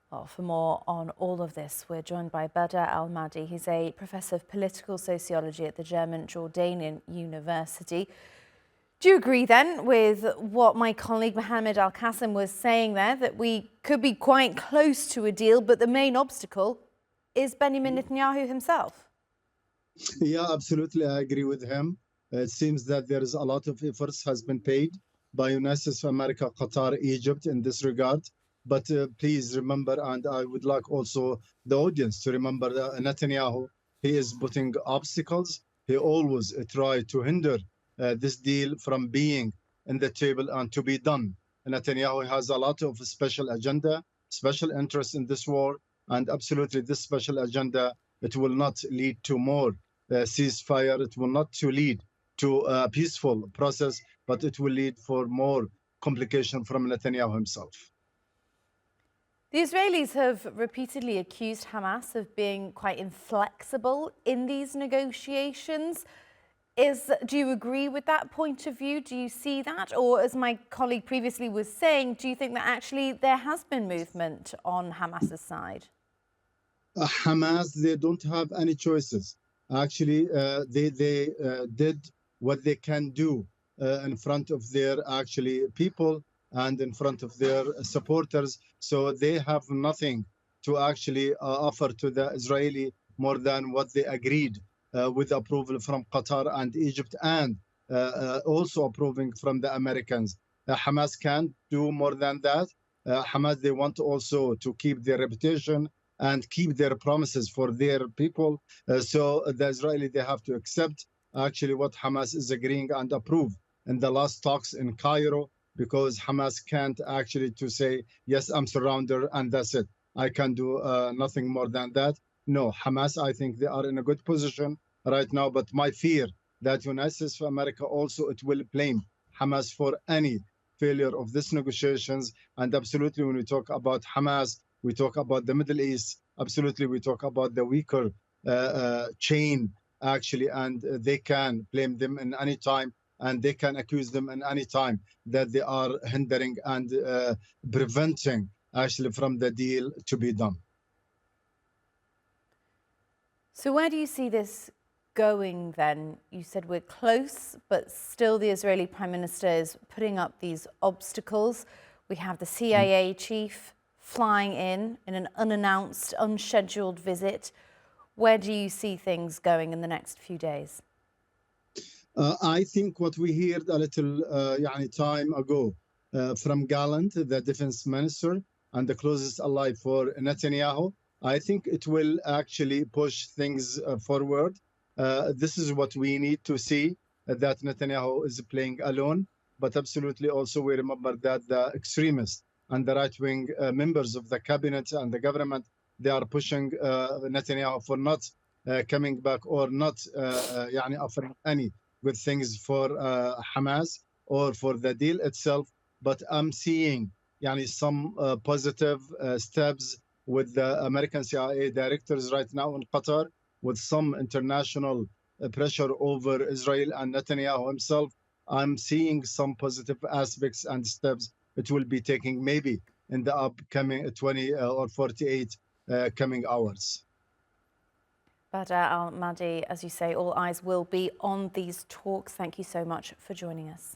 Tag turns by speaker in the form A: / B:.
A: Well, for more on all of this, we're joined by Badr Al-Madi. He's a professor of political sociology at the German Jordanian University. Do you agree then with what my colleague Mohammed Al-Qasim was saying there, that we could be quite close to a deal, but the main obstacle is Benjamin Netanyahu himself?
B: Yeah, absolutely. I agree with him. It seems that there is a lot of efforts has been paid by United States of America, Qatar, Egypt in this regard. But please remember, and I would like also the audience to remember that Netanyahu, he is putting obstacles. He always try to hinder this deal from being in the table and to be done. Netanyahu has a lot of special agenda, special interest in this war, and absolutely this special agenda, it will not lead to more ceasefire. It will not to lead to a peaceful process, but it will lead for more complication from Netanyahu himself.
A: The Israelis have repeatedly accused Hamas of being quite inflexible in these negotiations. Do you agree with that point of view? Do you see that? Or as my colleague previously was saying, do you think that actually there has been movement on Hamas's side?
B: Hamas, they don't have any choices. Actually, they did what they can do in front of their actually people and in front of their supporters. So they have nothing to actually offer to the Israeli more than what they agreed with approval from Qatar and Egypt, and also approving from the Americans. Hamas can't do more than that. Hamas, they want also to keep their reputation and keep their promises for their people. So the Israeli, they have to accept actually what Hamas is agreeing and approve in the last talks in Cairo, because Hamas can't actually to say, yes, I'm surrounded and that's it. I can do nothing more than that. No, Hamas, I think they are in a good position right now, but my fear that United States of America also, it will blame Hamas for any failure of these negotiations. And absolutely, when we talk about Hamas, we talk about the Middle East, absolutely, we talk about the weaker chain, actually, and they can blame them in any time, and they can accuse them in any time that they are hindering and preventing actually from the deal to be done.
A: So where do you see this going then? You said we're close, but still the Israeli Prime Minister is putting up these obstacles. We have the CIA chief flying in an unannounced, unscheduled visit. Where do you see things going in the next few days?
B: I think what we heard a little time ago from Gallant, the defense minister, and the closest ally for Netanyahu, I think it will actually push things forward. This is what we need to see, that Netanyahu is playing alone. But absolutely also we remember that the extremists and the right-wing members of the cabinet and the government, they are pushing Netanyahu for not coming back or not offering any good things for Hamas or for the deal itself. But I'm seeing some positive steps with the American CIA directors right now in Qatar, with some international pressure over Israel and Netanyahu himself. I'm seeing some positive aspects and steps it will be taking maybe in the upcoming 20 or 48 coming hours.
A: Badr Al-Madi, as you say, all eyes will be on these talks. Thank you so much for joining us.